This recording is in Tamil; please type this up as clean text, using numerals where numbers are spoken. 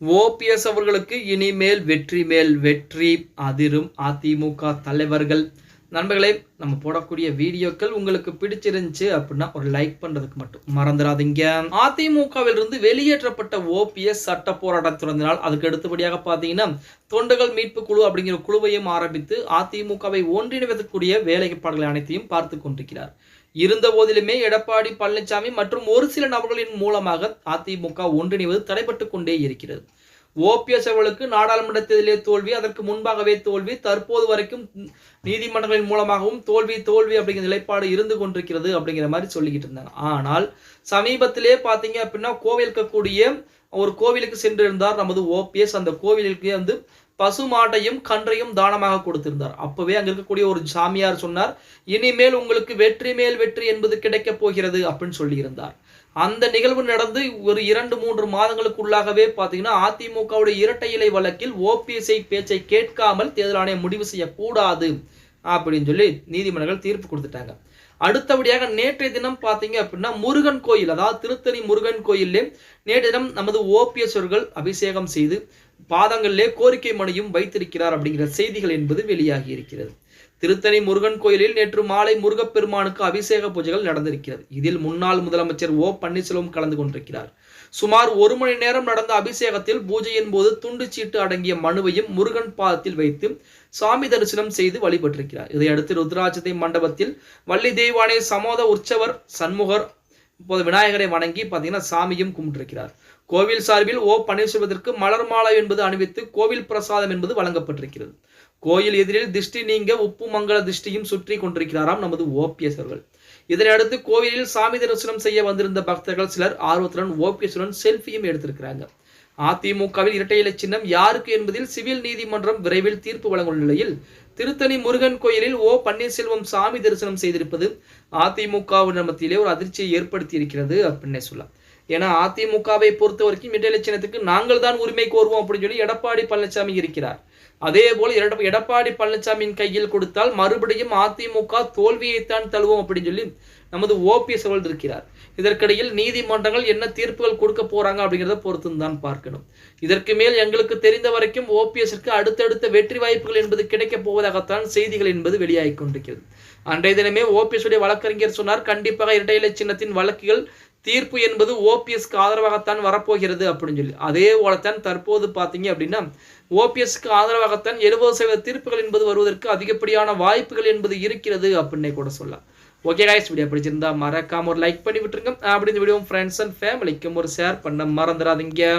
ஓபிஎஸ் அவர்களுக்கு இனிமேல் வெற்றி மேல் வெற்றி அதிரும் அதிமுக தலைவர்கள். நண்பர்களே, நம்ம போடக்கூடிய வீடியோக்கள் உங்களுக்கு பிடிச்சிருந்துச்சு அப்படின்னா ஒரு லைக் பண்றதுக்கு மட்டும் மறந்துடாதீங்க. அதிமுகவில் இருந்து வெளியேற்றப்பட்ட ஓபிஎஸ் சட்ட போராட்டம் தொடர்ந்தனால் அதுக்கு அடுத்தபடியாக பார்த்தீங்கன்னா தொண்டர்கள் மீட்பு குழு அப்படிங்கிற குழுவையும் ஆரம்பித்து அதிமுகவை ஒன்றிணைவதற்குரிய வேலைப்பாடுகளை அனைத்தையும் பார்த்து கொண்டிருக்கிறார். இருந்த போதிலுமே எடப்பாடி பழனிசாமி மற்றும் ஒரு சில நபர்களின் மூலமாக அதிமுக ஒன்றிணைவது தடைபட்டு கொண்டே இருக்கிறது. ஓபிஎஸ் அவர்களுக்கு நாடாளுமன்ற தேர்தலிலே தோல்வி, அதற்கு முன்பாகவே தோல்வி, தற்போது வரைக்கும் நீதிமன்றங்களின் மூலமாகவும் தோல்வி அப்படிங்கிற நிலைப்பாடு இருந்து கொண்டிருக்கிறது அப்படிங்கிற மாதிரி சொல்லிக்கிட்டு இருந்தாங்க. ஆனால் சமீபத்திலே பார்த்தீங்க அப்படின்னா கோவில் இருக்கக்கூடிய ஒரு கோவிலுக்கு சென்றிருந்தார் நமது ஓபிஎஸ். அந்த கோவிலுக்கு பசு மாட்டையும் கன்றையும் தானமாக கொடுத்திருந்தார். அப்பவே அங்க இருக்கக்கூடிய ஒரு சாமியார் சொன்னார், இனிமேல் உங்களுக்கு வெற்றி மேல் வெற்றி என்பது கிடைக்க போகிறது அப்படின்னு சொல்லியிருந்தார். அந்த நிகழ்வு நடந்து ஒரு 2-3 மாதங்களுக்குள்ளாகவே பார்த்தீங்கன்னா அதிமுகவுடைய இரட்டை இலை வழக்கில் ஓபிஎஸ்ஐ பேச்சை கேட்காமல் தேர்தல் ஆணையம் முடிவு செய்யக்கூடாது அப்படின்னு சொல்லி நீதிமன்றங்கள் தீர்ப்பு கொடுத்துட்டாங்க. அடுத்தபடியாக நேற்றைய தினம் பார்த்தீங்க அப்படின்னா முருகன் கோயில், அதாவது திருத்தணி முருகன் கோயிலே நேற்றைய தினம் நமது ஓபிஎஸ் அவர்கள் அபிஷேகம் செய்து பாதங்களிலே கோரிக்கை மனுவும் வைத்திருக்கிறார் அப்படிங்கிற செய்திகள் என்பது வெளியாகி இருக்கிறது. திருத்தணி முருகன் கோயிலில் நேற்று மாலை முருகப்பெருமானுக்கு அபிஷேக பூஜைகள் நடந்திருக்கிறது. இதில் முன்னாள் முதலமைச்சர் ஓ பன்னீர்செல்வம் கலந்து கொண்டிருக்கிறார். சுமார் 1 மணி நேரம் நடந்த அபிஷேகத்தில் பூஜையின் போது துண்டு சீட்டு அடங்கிய மனுவையும் முருகன் பாதத்தில் வைத்து சாமி தரிசனம் செய்து வழிபட்டிருக்கிறார். இதையடுத்து ருத்ராட்சத்தை மண்டபத்தில் வள்ளி தெய்வானை சமோத உற்சவர் சண்முகர் இப்போது விநாயகரை வணங்கி பார்த்தீங்கன்னா சாமியும் கும்பிட்டிருக்கிறார். கோவில் சார்பில் ஓ பன்னீர்செல்வத்திற்கு மலர் மாலை என்பது அணிவித்து கோவில் பிரசாதம் என்பது வழங்கப்பட்டிருக்கிறது. கோயில் எதிரில் திருஷ்டி நீங்க உப்பு மங்கள திருஷ்டியும் சுற்றி கொண்டிருக்கிறாராம் நமது ஓபிஎஸ் அவர்கள். இதனையடுத்து கோவிலில் சாமி தரிசனம் செய்ய வந்திருந்த பக்தர்கள் சிலர் ஆர்வத்துடன் ஓபிஎஸ்டன் செல்ஃபியும் எடுத்திருக்கிறாங்க. அதிமுகவில் இரட்டை இலை சின்னம் யாருக்கு என்பதில் சிவில் நீதிமன்றம் விரைவில் தீர்ப்பு வழங்கும் நிலையில் திருத்தணி முருகன் கோயிலில் ஓ பன்னீர்செல்வம் சாமி தரிசனம் செய்திருப்பது அதிமுகவினர் மத்தியிலே ஒரு அதிர்ச்சியை ஏற்படுத்தி இருக்கிறது அப்படின்னே சொல்லலாம். ஏன்னா அதிமுகவை பொறுத்த வரைக்கும் இரட்டை இலை சின்னத்துக்கு நாங்கள் தான் உரிமை கோருவோம் அப்படின்னு சொல்லி எடப்பாடி பழனிசாமி இருக்கிறார். அதே போல எடப்பாடி பழனிசாமியின் கையில் கொடுத்தால் மறுபடியும் அதிமுக தோல்வியைத்தான் தழுவோம் அப்படின்னு சொல்லி நமது ஓபிஎஸ் அவர்கள் இருக்கிறார். இதற்கிடையில் நீதிமன்றங்கள் என்ன தீர்ப்புகள் கொடுக்க போறாங்க அப்படிங்கிறத பொறுத்து தான் பார்க்கணும். இதற்கு மேல் எங்களுக்கு தெரிந்த வரைக்கும் ஓபிஎஸ்க்கு அடுத்தடுத்த வெற்றி வாய்ப்புகள் என்பது கிடைக்க போவதாகத்தான் செய்திகள் என்பது வெளியாகி கொண்டிருக்கிறது. அன்றைய தினமே ஓபிஎஸ் உடைய வழக்கறிஞர் சொன்னார், கண்டிப்பாக இரட்டை இலை சின்னத்தின் வழக்குகள் தீர்ப்பு என்பது ஓபிஎஸ்க்கு ஆதரவாகத்தான் வரப்போகிறது அப்படின்னு சொல்லி. அதே போலத்தான் தற்போது பார்த்தீங்க அப்படின்னா ஓபிஎஸ்க்கு ஆதரவாகத்தான் 70% தீர்ப்புகள் என்பது வருவதற்கு அதிகப்படியான வாய்ப்புகள் என்பது இருக்கிறது அப்படின்னே கூட சொல்லலாம். ஓகே गाइस, வீடியோ பிடிச்சிருந்தா மறக்காம ஒரு லைக் பண்ணி விட்டுருங்க. அப்படி இந்த வீடியோ ஃப்ரெண்ட்ஸ் அண்ட் ஃபேமிலிக்கும் ஒரு ஷேர் பண்ண மறந்துடாதீங்க.